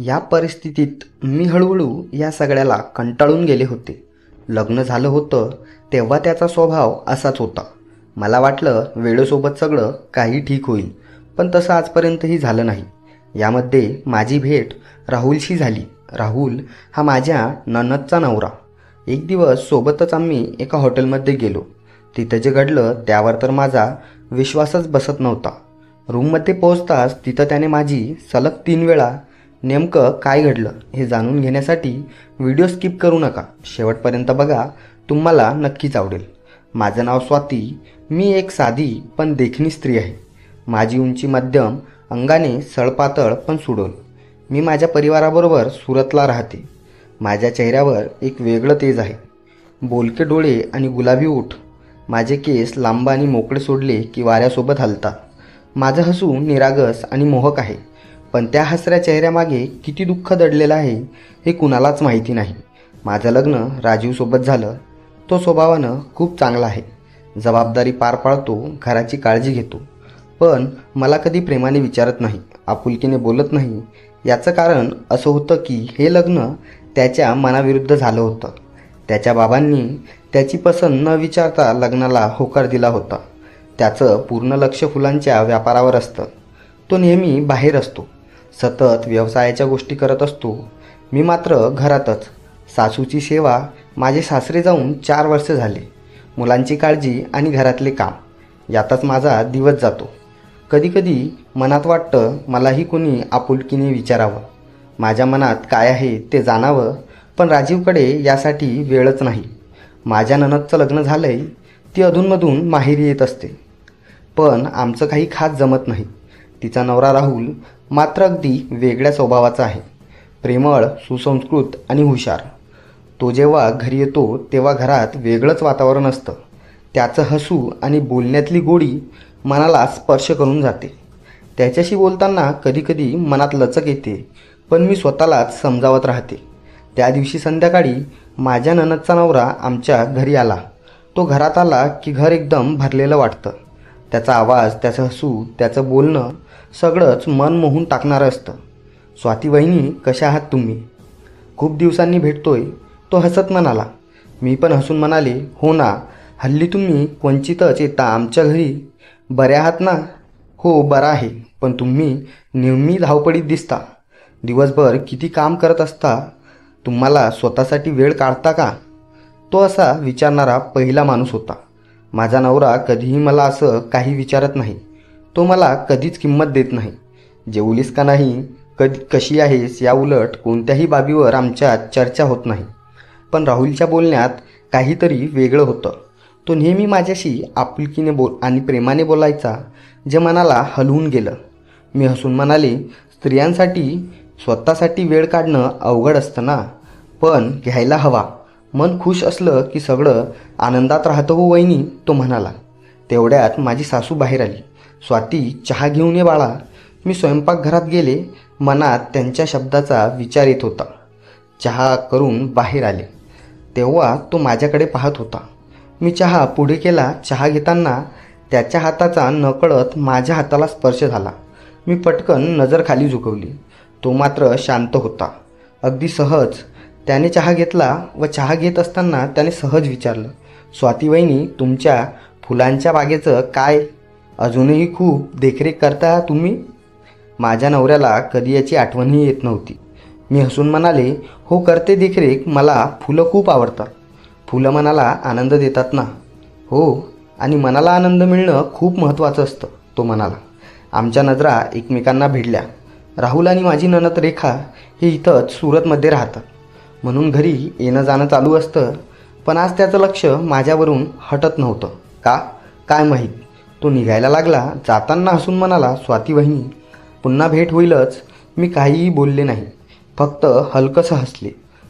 या परिस्थितीत मी हळूहळू या सगळ्याला कंटाळून गेले होते. लग्न झालं होतं तेव्हा त्याचा स्वभाव असाच होता. मला वाटलं वेळेसोबत सगळं काही ठीक होईल, पण तसं आजपर्यंतही झालं नाही. यामध्ये माझी भेट राहुलशी झाली. राहुल हा माझ्या नणंदचा नवरा. एक दिवस सोबतच आम्ही एका हॉटेलमध्ये गेलो. तिथं जे घडलं त्यावर तर माझा विश्वासच बसत नव्हता. रूममध्ये पोहोचताच तिथं त्याने माझी सलग 3 वेळा नेमकं काय घडलं हे जाणून घेण्यासाठी व्हिडिओ स्किप करू नका, शेवटपर्यंत बघा, तुम्हाला नक्कीच आवडेल. माझं नाव स्वाती. मी एक साधी पण देखणी स्त्री आहे. माझी उंची मध्यम, अंगाने सळपातळ पण सुडोल. मी माझ्या परिवाराबरोबर सुरतला राहते. माझ्या चेहऱ्यावर एक वेगळं तेज आहे. बोलके डोळे आणि गुलाबी ओठ. माझे केस लांब आणि मोकळे सोडले की वाऱ्यासोबत हलतात. माझं हसू निरागस आणि मोहक आहे, पण त्या हसऱ्या चेहऱ्यामागे किती दुःख दडलेलं आहे हे कुणालाच माहिती नाही. माझं लग्न राजीवसोबत झालं. तो स्वभावानं खूप चांगला आहे, जबाबदारी पार पाडतो, घराची काळजी घेतो, पण मला कधी प्रेमाने विचारत नाही, आपुलकीने बोलत नाही. याचं कारण असं होतं की हे लग्न त्याच्या मनाविरुद्ध झालं होतं. त्याच्या बाबांनी त्याची पसंत न विचारता लग्नाला होकार दिला होता. त्याचं पूर्ण लक्ष फुलांच्या व्यापारावर असतं. तो नेहमी बाहेर असतो, सतत व्यवसायाच्या गोष्टी करत असतो. मी मात्र घरातच. सासूची सेवा. माझे सासरे जाऊन 4 वर्ष झाले. मुलांची काळजी आणि घरातले काम यातच माझा दिवस जातो. कधीकधी मनात वाटतं मलाही कोणी आपुलकीने विचारावं, माझ्या मनात काय आहे ते जाणावं, पण राजीवकडे यासाठी वेळच नाही. माझ्या नणंदचं लग्न झालंय. ती अधूनमधून माहेरी येत असते, पण आमचं काही खास जमत नाही. तिचा नवरा राहुल मात्र अगदी वेगळ्या स्वभावाचा आहे. प्रेमळ, सुसंस्कृत आणि हुशार. तो जेव्हा घरी येतो तेव्हा घरात वेगळंच वातावरण असतं. त्याचं हसू आणि बोलण्यातली गोडी मनाला स्पर्श करून जाते. त्याच्याशी बोलताना कधीकधी मनात लचक येते, पण मी स्वतःलाच समजावत राहते. त्या दिवशी संध्याकाळी माझ्या नणंदचा नवरा आमच्या घरी आला. तो घरात आला की घर एकदम भरलेलं वाटतं. त्याचा आवाज, त्याचं हसू, त्याचं बोलणं सगळंच मन मोहून टाकणारं असतं. स्वाती वहिनी, कशा आहात तुम्ही? खूप दिवसांनी भेटतोय, तो हसत म्हणाला. मी पण हसून म्हणाले, हो ना, हल्ली तुम्ही क्वचितच येता आमच्या घरी. बऱ्या आहात ना? हो, बरा आहे, पण तुम्ही नेहमी धावपळीत दिसता. दिवसभर किती काम करत असता. तुम्हाला स्वतःसाठी वेळ काढता का? तो असा विचारणारा पहिला माणूस होता. माझा नवरा कधीही मला असं काही विचारत नाही. तो मला कधीच किंमत देत नाही. जेवलीस का नाही, कशी आहेस, या उलट कोणत्याही बाबीवर आमच्यात चर्चा होत नाही. पण राहुलच्या बोलण्यात काहीतरी वेगळं होतं. तो नेहमी माझ्याशी आपुलकीने आणि प्रेमाने बोलायचा, जे मनाला हलवून गेलं. मी हसून म्हणाले, स्त्रियांसाठी स्वतःसाठी वेळ काढणं अवघड असतं ना, पण घ्यायला हवा. मन खुश असलं की सगळं आनंदात राहतं हो वहिनी, तो म्हणाला. तेवढ्यात माझी सासू बाहेर आली. स्वाती, चहा घेऊन ये बाळा. मी स्वयंपाकघरात गेले. मनात त्यांच्या शब्दाचा विचार येत होता. चहा करून बाहेर आले तेव्हा तो माझ्याकडे पाहत होता. मी चहा पुढे केला. चहा घेताना त्याच्या हाताचा नकळत माझ्या हाताला स्पर्श झाला. मी पटकन नजर खाली झुकवली. तो मात्र शांत होता, अगदी सहज. त्याने चहा घेतला व चहा घेत असताना त्याने सहज विचारलं, स्वाती वहिनी, तुमच्या फुलांच्या बागेचं काय? अजूनही खूप देखरेख करता तुम्ही? माझ्या नवऱ्याला कधी याची आठवणही येत नव्हती. मी हसून म्हणाले, हो, करते देखरेख. मला फुलं खूप आवडतात. फुलं मनाला आनंद देतात ना. हो, आणि मनाला आनंद मिळणं खूप महत्त्वाचं असतं, तो म्हणाला. आमच्या नजरा एकमेकांना भिडल्या. राहुल आणि माझी नणंद रेखा हे इथंच सुरतमध्ये राहतात, म्हणून घरी येणं जाणं चालू असतं. पण आज त्याचं लक्ष माझ्यावरून हटत नव्हतं. का काय माहीत. तो निघायला लागला. जाताना हसून म्हणाला, स्वाती वहिनी, पुन्हा भेट होईलच. मी काहीही बोलले नाही, फक्त हलकंसं हसले.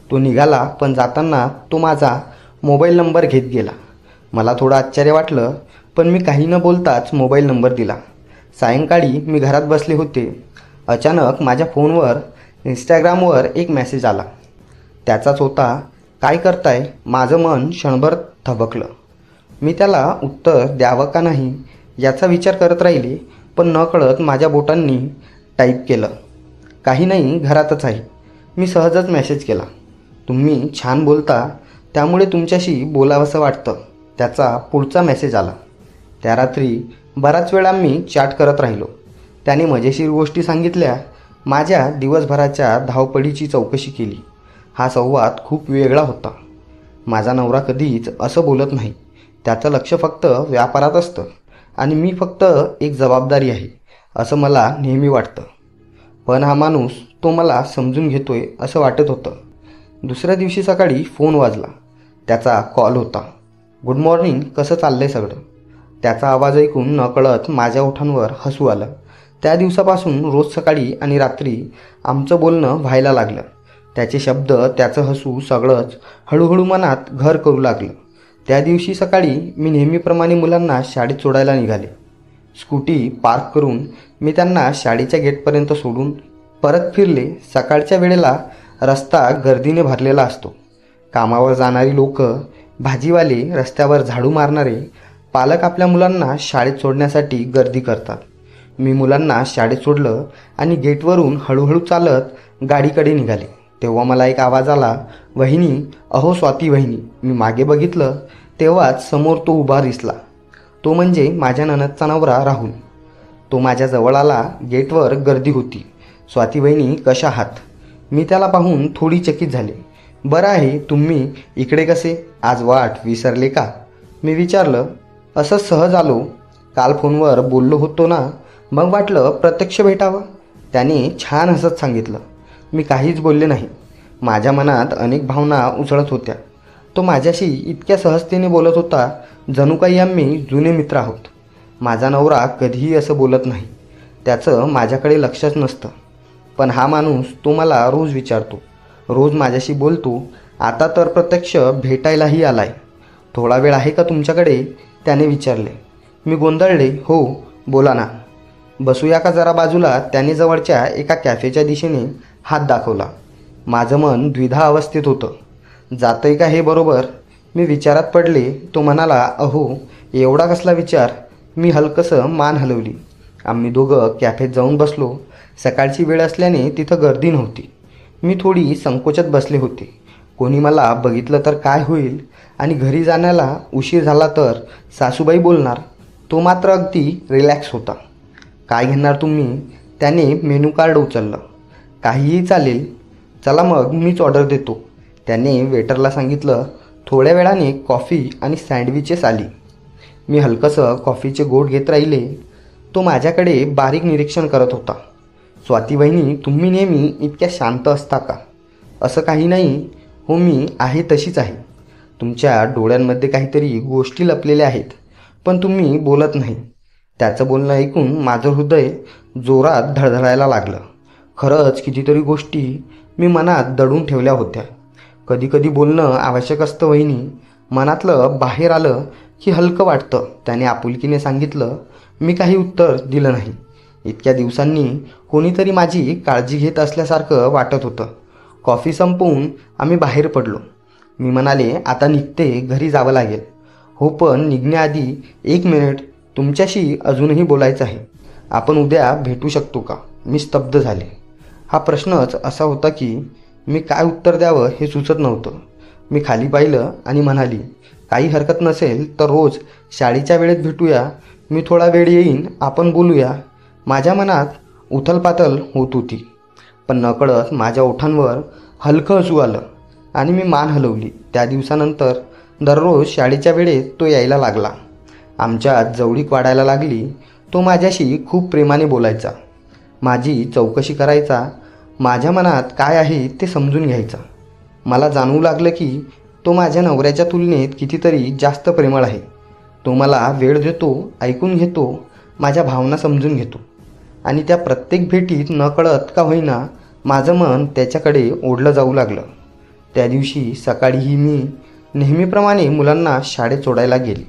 तो निघाला, पण जाताना तो माझा मोबाईल नंबर घेत गेला. मला थोडं आश्चर्य वाटलं, पण मी काही न बोलताच मोबाईल नंबर दिला. सायंकाळी मी घरात बसले होते. अचानक माझ्या फोनवर इंस्टाग्रामवर एक मेसेज आला. त्याचाच होता, काय करताय? माझं मन क्षणभर थबकलं. मी त्याला उत्तर द्यावं का नाही याचा विचार करत राहिले, पण नकळत माझ्या बोटांनी टाईप केलं, काही नाही, घरातच आहे. मी सहजच मेसेज केला. तुम्ही छान बोलता, त्यामुळे तुमच्याशी बोलावंसं वाटतं. त्याचा पुढचा मेसेज आला. त्या रात्री बराच वेळ आम्ही चॅट करत राहिलो. त्याने मजेशीर गोष्टी सांगितल्या. माझ्या दिवसभराच्या धावपळीची चौकशी केली. हा संवाद खूप वेगळा होता. माझा नवरा कधीच असं बोलत नाही. त्याचं लक्ष फक्त व्यापारात असतं आणि मी फक्त एक जबाबदारी आहे असं मला नेहमी वाटतं. पण हा माणूस तो मला समजून घेतोय असं वाटत होतं. दुसऱ्या दिवशी सकाळी फोन वाजला. त्याचा कॉल होता. गुड मॉर्निंग, कसं चाललंय सगळं? त्याचा आवाज ऐकून नकळत माझ्या ओठांवर हसू आलं. त्या दिवसापासून रोज सकाळी आणि रात्री आमचं बोलणं व्हायला लागलं. त्याचे शब्द, त्याचं हसू, सगळंच हळूहळू मनात घर करू लागलं. त्या दिवशी सकाळी मी नेहमीप्रमाणे मुलांना शाळेत सोडायला निघाले. स्कूटी पार्क करून मी त्यांना शाळेच्या गेटपर्यंत सोडून परत फिरले. सकाळच्या वेळेला रस्ता गर्दीने भरलेला असतो. कामावर जाणारी लोक, भाजीवाले, रस्त्यावर झाडू मारणारे पालक आपल्या मुलांना शाळेत सोडण्यासाठी गर्दी करतात. मी मुलांना शाळेत सोडलं आणि गेटवरून हळूहळू चालत गाडीकडे निघाले. तेव्हा मला एक आवाज आला, वहिनी, अहो स्वाती वहिनी. मी मागे बघितलं तेव्हाच समोर तो उभा दिसला. तो म्हणजे माझ्या नणदचा नवरा राहुल. तो माझ्या जवळ आला. गेटवर गर्दी होती. स्वाती वहिनी, कशा आहात? मी त्याला पाहून थोडी चकित झाले. बरं आहे, तुम्ही इकडे कसे? आज वाट विसरले का? मी विचारलं. असं सहज आलो. काल फोनवर बोललो होतो ना, मग वाटलं प्रत्यक्ष भेटावं. त्याने छान हसत सांगितलं. मी काहीच बोलले नाही. माझ्या मनात अनेक भावना उसळत होत्या. तो माझ्याशी इतक्या सहजतेने बोलत होता जणू काही आम्ही जुने मित्र आहोत. माझा नवरा कधीही असं बोलत नाही. त्याचं माझ्याकडे लक्षच नसतं. पण हा माणूस तो मला रोज विचारतो, रोज माझ्याशी बोलतो. आता तर प्रत्यक्ष भेटायलाही आलाय. थोडा वेळ आहे का तुमच्याकडे? त्याने विचारले. मी गोंधळले. हो, बोला ना. बसूया का जरा बाजूला? त्याने जवळच्या एका कॅफेच्या दिशेने हात दाखवला. माझं मन द्विधा अवस्थेत होतं. जातंय का हे बरोबर? मी विचारात पडले. तो म्हणाला, अहो, एवढा कसला विचार? मी हलकसं मान हलवली. आम्ही दोघं कॅफेत जाऊन बसलो. सकाळची वेळ असल्याने तिथं गर्दी नव्हती. मी थोडी संकोचात बसले होते. कोणी मला बघितलं तर काय होईल आणि घरी जाण्याला उशीर झाला तर सासूबाई बोलणार. तो मात्र अगदी रिलॅक्स होता. काय घेणार तुम्ही? त्याने मेनू कार्ड उचललं. काहीही चालेल. चला मग मीच ऑर्डर देतो. त्याने वेटरला सांगितलं. थोड्या वेळाने कॉफी आणि सँडविचेस आली. मी हलकसं कॉफीचे घोट घेत राहिले. तो माझ्याकडे बारीक निरीक्षण करत होता. स्वाती वहिनी, तुम्ही नेहमी इतक्या शांत असता का? असं काही नाही हो, मी आहे तशीच आहे. तुमच्या डोळ्यांमध्ये काहीतरी गोष्टी लपलेल्या आहेत, पण तुम्ही बोलत नाही. त्याचं बोलणं ऐकून माझं हृदय जोरात धडधडायला लागलं. खरंच कितीतरी गोष्टी मी मनात दडून ठेवल्या होत्या. कधी कधी बोलणं आवश्यक असतं वहिनी. मनातलं बाहेर आलं की हलकं वाटतं. त्याने आपुलकीने सांगितलं. मी काही उत्तर दिलं नाही. इतक्या दिवसांनी कोणीतरी माझी काळजी घेत असल्यासारखं वाटत होतं. कॉफी संपवून आम्ही बाहेर पडलो. मी म्हणाले, आता निघते, घरी जावं लागेल. हो, पण निघण्याआधी 1 मिनिट, तुमच्याशी अजूनही बोलायचं आहे. आपण उद्या भेटू शकतो का? मी स्तब्ध झाले. हा प्रश्नच असा होता की मी काय उत्तर द्यावं हे सुचत नव्हतं. मी खाली पाहिलं आणि म्हणाली, काही हरकत नसेल तर रोज शाळेच्या वेळेत भेटूया. मी थोडा वेळ येईन, आपण बोलूया. माझ्या मनात उथलपाथल होत होती, पण नकळत माझ्या ओठांवर हलकं हसू आलं आणि मी मान हलवली. त्या दिवसानंतर दररोज शाळेच्या वेळेत तो यायला लागला. आमच्यात जवळीक वाढायला लागली. तो माझ्याशी खूप प्रेमाने बोलायचा. माझी चौकशी करायचा. माझ्या मनात काय आहे ते समजून घ्यायचा. मला जाणवू लागलं की तो माझ्या नवऱ्याच्या तुलनेत कितीतरी जास्त प्रेमळ आहे. तो मला वेळ देतो, ऐकून घेतो, माझ्या भावना समजून घेतो आणि त्या प्रत्येक भेटीत नकळत का होईना माझं मन त्याच्याकडे ओढलं जाऊ लागलं. त्या दिवशी सकाळीही मी नेहमीप्रमाणे मुलांना शाळेत सोडायला गेले.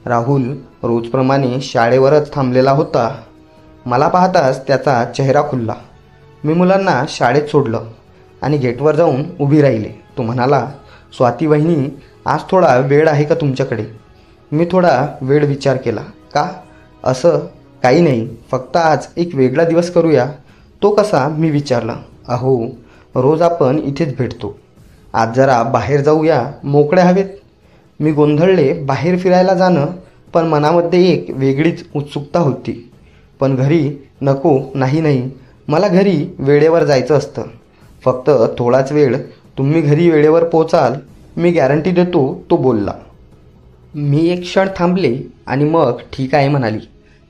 राहुल रोजप्रमाणे शाळेवरच थांबलेला होता. मला पाहताच त्याचा चेहरा खुलला. मी मुलांना शाळेत सोडलं आणि गेटवर जाऊन उभी राहिले. तो म्हणाला, स्वाती वहिनी, आज थोडा वेळ आहे का तुमच्याकडे? मी थोडा वेळ विचार केला. का? असं काही नाही, फक्त आज एक वेगळा दिवस करूया. तो कसा, मी विचारलं. अहो, रोज आपण इथेच भेटतो, आज जरा बाहेर जाऊया मोकळ्या हवेत. मी गोंधळले. बाहेर फिरायला जाणं, पण मनामध्ये एक वेगळीच उत्सुकता होती. पण घरी नको, नाही नाही, मला घरी वेळेवर जायचं असतं. फक्त थोडाच वेळ, तुम्ही घरी वेळेवर पोचाल, मी गॅरंटी देतो, तो बोलला. मी एक क्षण थांबले आणि मग ठीक आहे म्हणाली.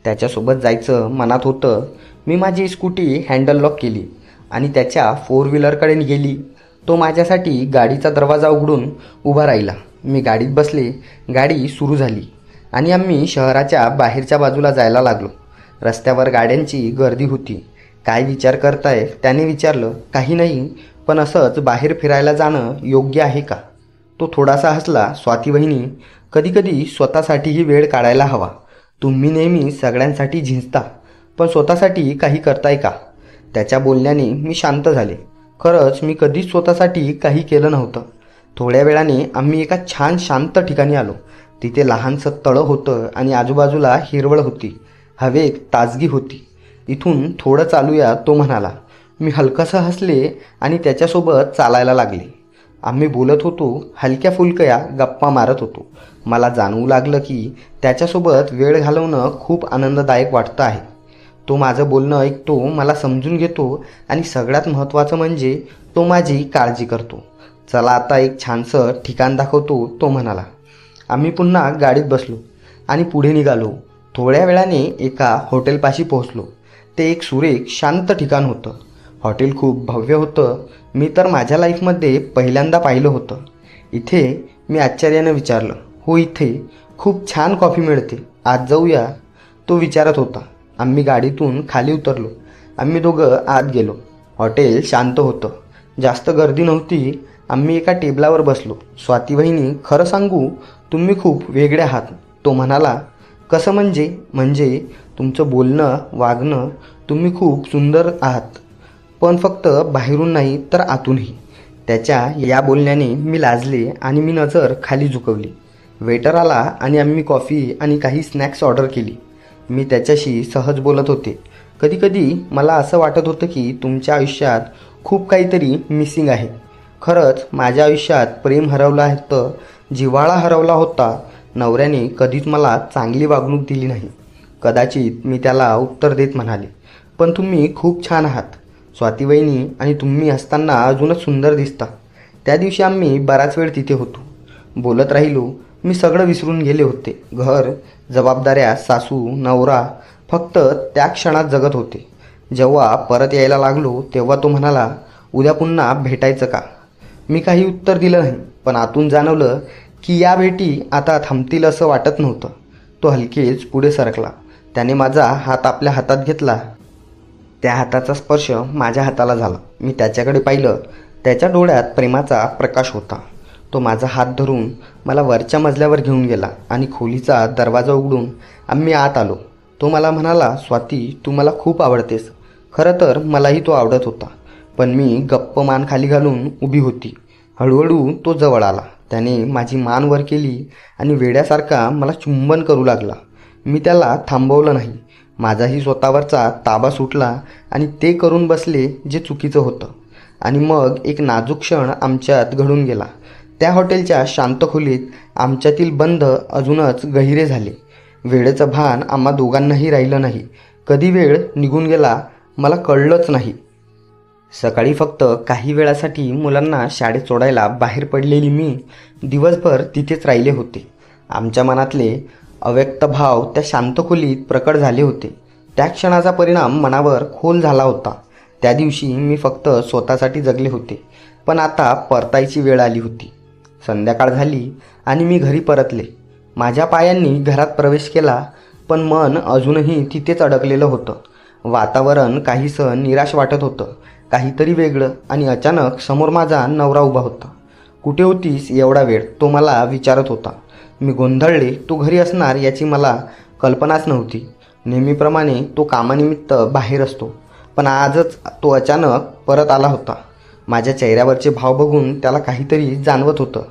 त्याच्यासोबत जायचं मनात होतं. मी माझी स्कूटी हँडल लॉक केली आणि त्याच्या 4 व्हीलरकडे गेली. तो माझ्यासाठी गाडीचा दरवाजा उघडून उभा राहिला. मी गाडीत बसले. गाडी सुरू झाली आणि आम्ही शहराच्या बाहेरच्या बाजूला जायला लागलो. रस्त्यावर गाड्यांची गर्दी होती. काय विचार करताय, त्याने विचारलं. काही नाही, पण असंच बाहेर फिरायला जाणं योग्य आहे का? तो थोडासा हसला. स्वाती वहिनी, कधीकधी स्वतःसाठीही वेळ काढायला हवा. तुम्ही नेहमी सगळ्यांसाठी झिंजता, पण स्वतःसाठी काही करताय का? त्याच्या बोलण्याने मी शांत झाले. खरंच मी कधीच स्वतःसाठी काही केलं नव्हतं. थोड्या वेळाने आम्ही एका छान शांत ठिकाणी आलो. तिथे लहानसं तळं होतं आणि आजूबाजूला हिरवळ होती. हवेत ताजगी होती. इथून थोडं चालूया, तो म्हणाला. मी हलकंसं हसले आणि त्याच्यासोबत चालायला लागले. आम्ही बोलत होतो, हलक्या फुलक्या गप्पा मारत होतो. मला जाणवू लागलं की त्याच्यासोबत वेळ घालवणं खूप आनंददायक वाटतं आहे. तो माझं बोलणं ऐकतो, मला समजून घेतो आणि सगळ्यात महत्त्वाचं म्हणजे तो माझी काळजी करतो. चला आता एक छानसं ठिकाण दाखवतो, तो म्हणाला. आम्ही पुन्हा गाडीत बसलो आणि पुढे निघालो. थोड्या वेळाने एका हॉटेलपाशी पोहोचलो. ते एक सुरेख शांत ठिकाण होतं. हॉटेल खूप भव्य होतं. मी तर माझ्या लाईफमध्ये पहिल्यांदा पाहिलं होतं. इथे, मी आश्चर्यानं विचारलं. हो, इथे खूप छान कॉफी मिळते, आज जाऊया, तो विचारत होता. आम्ही गाडीतून खाली उतरलो. आम्ही दोघं आत गेलो. हॉटेल शांत होतं. जास्त गर्दी नव्हती. आम्ही एका टेबलावर बसलो. स्वाती वहिनी, खरं सांगू, तुम्ही खूप वेगळे आहात, तो म्हणाला. कसं म्हणजे तुमचं बोलणं, वागणं, तुम्ही खूप सुंदर आहात, पण फक्त बाहेरून नाही तर आतूनही. त्याच्या या बोलण्याने मी लाजले आणि मी नजर खाली झुकवली. वेटर आला आणि आम्ही कॉफी आणि काही स्नॅक्स ऑर्डर केली. मी त्याच्याशी सहज बोलत होते. कधीकधी मला असं वाटत होतं की तुमच्या आयुष्यात खूप काहीतरी मिसिंग आहे. खरंच माझ्या आयुष्यात प्रेम हरवलं होतं, जिव्हाळा हरवला होता. नवऱ्याने कधीच मला चांगली वागणूक दिली नाही. कदाचित मी त्याला उत्तर देत म्हणाले, पण तुम्ही खूप छान आहात स्वाती वहिनी, आणि तुम्ही असताना अजूनच सुंदर दिसता. त्या दिवशी आम्ही बराच वेळ तिथे होतो. बोलत राहिलो. मी सगळं विसरून गेले होते. घर, जबाबदाऱ्या, सासू, नवरा, फक्त त्या क्षणात जगत होते. जेव्हा परत यायला लागलो तेव्हा तो म्हणाला, उद्या पुन्हा भेटायचं का? मी काही उत्तर दिलं नाही, पण आतून जाणवलं की या भेटी आता थांबतील असं वाटत नव्हतं. तो हलकेच पुढे सरकला. त्याने माझा हात आपल्या हातात घेतला. त्या हाताचा स्पर्श माझ्या हाताला झाला. मी त्याच्याकडे पाहिलं. त्याच्या डोळ्यात प्रेमाचा प्रकाश होता. तो माझा हात धरून मला वरच्या मजल्यावर घेऊन गेला आणि खोलीचा दरवाजा उघडून आम्ही आत आलो. तो मला म्हणाला, स्वाती, तू मला खूप आवडतेस. खरं तर मलाही तो आवडत होता, पण मी गप्प मान खाली घालून उभी होती. हळूहळू तो जवळ आला. त्याने माझी मान वर केली आणि वेड्यासारखा मला चुंबन करू लागला. मी त्याला थांबवलं नाही. माझाही स्वतःवरचा ताबा सुटला आणि ते करून बसले जे चुकीचं होतं. आणि मग एक नाजूक क्षण आमच्यात घडून गेला. त्या हॉटेलच्या शांत खोलीत आमच्यातील बंध अजूनच गहिरे झाले. वेळेचं भान आम्हा दोघांनाही राहिलं नाही. कधी वेळ निघून गेला मला कळलंच नाही. सकाळी फक्त काही वेळासाठी मुलांना शाळेत सोडायला बाहेर पडलेली मी दिवसभर तिथेच राहिले होते. आमच्या मनातले अव्यक्त भाव त्या शांत खोलीत प्रकट झाले होते. त्या क्षणाचा परिणाम मनावर खोल झाला होता. त्या दिवशी मी फक्त स्वतःसाठी जगले होते, पण आता परतायची वेळ आली होती. संध्याकाळ झाली आणि मी घरी परतले. माझ्या पायांनी घरात प्रवेश केला, पण मन अजूनही तिथेच अडकलेलं होतं. वातावरण काहीसं निराश वाटत होतं, काहीतरी वेगळं. आणि अचानक समोर माझा नवरा उभा होता. कुठे होतीस एवढा वेळ, तो मला विचारत होता. मी गोंधळले. तो घरी असणार याची मला कल्पनाच नव्हती. नेहमीप्रमाणे तो कामानिमित्त बाहेर असतो, पण आजच तो अचानक परत आला होता. माझ्या चेहऱ्यावरचे भाव बघून त्याला काहीतरी जाणवत होतं.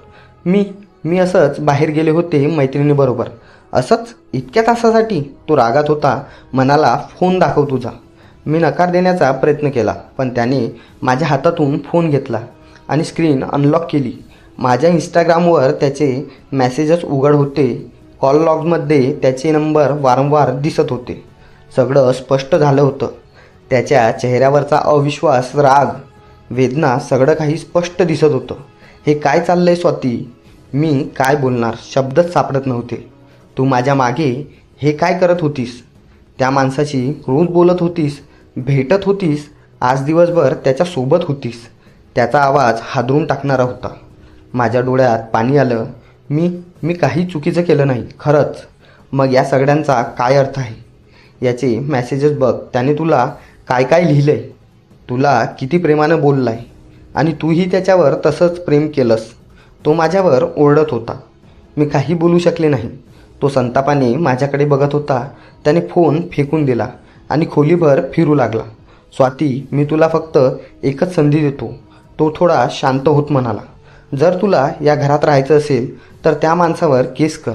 मी असंच बाहेर गेले होते मैत्रिणीबरोबर. असंच इतक्या तासासाठी, तो रागात होता. म्हणाला, फोन दाखव तुझा. मी नकार देण्याचा प्रयत्न केला, पण त्याने माझ्या हातातून फोन घेतला आणि स्क्रीन अनलॉक केली. माझ्या इंस्टाग्रामवर त्याचे मेसेजेस उघड होते. कॉल लॉगमध्ये त्याचे नंबर वारंवार दिसत होते. सगळं स्पष्ट झालं होतं. त्याच्या चेहऱ्यावरचा अविश्वास, राग, वेदना सगळं काही स्पष्ट दिसत होतं. हे काय चाललंय स्वाती? मी काय बोलणार? शब्दच सापडत नव्हते. तू माझ्या मागे हे काय करत होतीस? त्या माणसाशी रोज बोलत होतीस, भेटत होतीस, आज दिवसभर त्याच्यासोबत होतीस. त्याचा आवाज हादरून टाकणारा होता. माझ्या डोळ्यात पाणी आलं. मी काही चुकीचं केलं नाही खरंच. मग या सगळ्यांचा काय अर्थ आहे? याचे मेसेजेस बघ. त्याने तुला काय काय लिहिलं आहे, तुला किती प्रेमानं बोलला आहे, आणि तूही त्याच्यावर तसंच प्रेम केलंस. तो माझ्यावर ओरडत होता. मी काही बोलू शकले नाही. तो संतापाने माझ्याकडे बघत होता. त्याने फोन फेकून दिला आणि खोलीभर फिरू लागला. स्वाती, मी तुला फक्त एकच संधी देतो. तो थोडा शांत होत म्हणाला. जर तुला या घरात राहायचं असेल तर त्या माणसावर केस कर.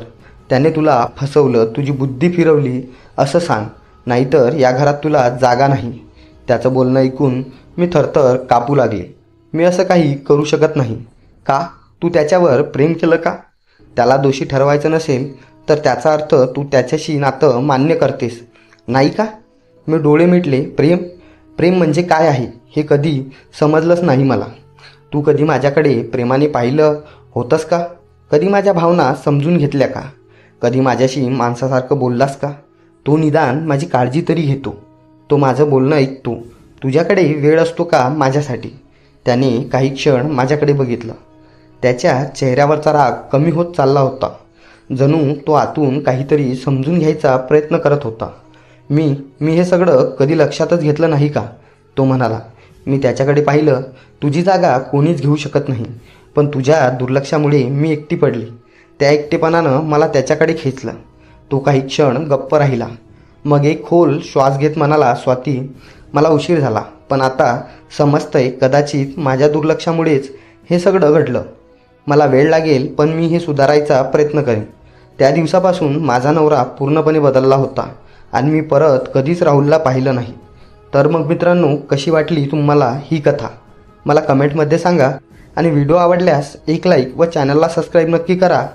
त्याने तुला फसवलं, तुझी बुद्धी फिरवली असं सांग, नाहीतर या घरात तुला जागा नाही. त्याचं बोलणं ऐकून मी थरथर कापू लागले. मी असं काही करू शकत नाही. का? तू त्याच्यावर प्रेम केलं का? त्याला दोषी ठरवायचं नसेल तर त्याचा अर्थ तू त्याच्याशी नातं मान्य करतेस, नाही का? मी डोळे मिटले. प्रेम म्हणजे काय आहे हे कधी समजलंच नाही मला. तू कधी माझ्याकडे प्रेमाने पाहिलं होतंस का? कधी माझ्या भावना समजून घेतल्या का? कधी माझ्याशी माणसासारखं बोललास का? तो निदान माझी काळजी तरी घेतो. तो माझं बोलणं ऐकतो. तुझ्याकडे वेळ असतो का माझ्यासाठी? त्याने काही क्षण माझ्याकडे बघितलं. त्याच्या चेहऱ्यावरचा राग कमी होत चालला होता. जणू तो आतून काहीतरी समजून घ्यायचा प्रयत्न करत होता. मी हे सगळं कधी लक्षातच घेतलं नाही का? तो म्हणाला. मी त्याच्याकडे पाहिलं. तुझी जागा कोणीच घेऊ शकत नाही, पण तुझ्या दुर्लक्षामुळे मी एकटी पडली. त्या एकटेपणानं मला त्याच्याकडे खेचलं. तो काही क्षण गप्प राहिला. मग एक खोल श्वास घेत म्हणाला, स्वाती, मला उशीर झाला, पण आता समजतंय कदाचित माझ्या दुर्लक्षामुळेच हे सगळं घडलं. मला वेळ लागेल, पण मी हे सुधारायचा प्रयत्न करेन. त्या दिवसापासून माझा नवरा पूर्णपणे बदलला होता आणि मी परत कधीच राहुलला पाहिलं नाही. तर मग मित्रांनो, कशी वाटली तुम्हाला ही कथा? मला कमेंटमध्ये सांगा. आणि व्हिडिओ आवडल्यास एक लाईक व चॅनलला सबस्क्राईब नक्की करा.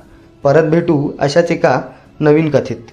परत भेटू अशाच एका नवीन कथेत.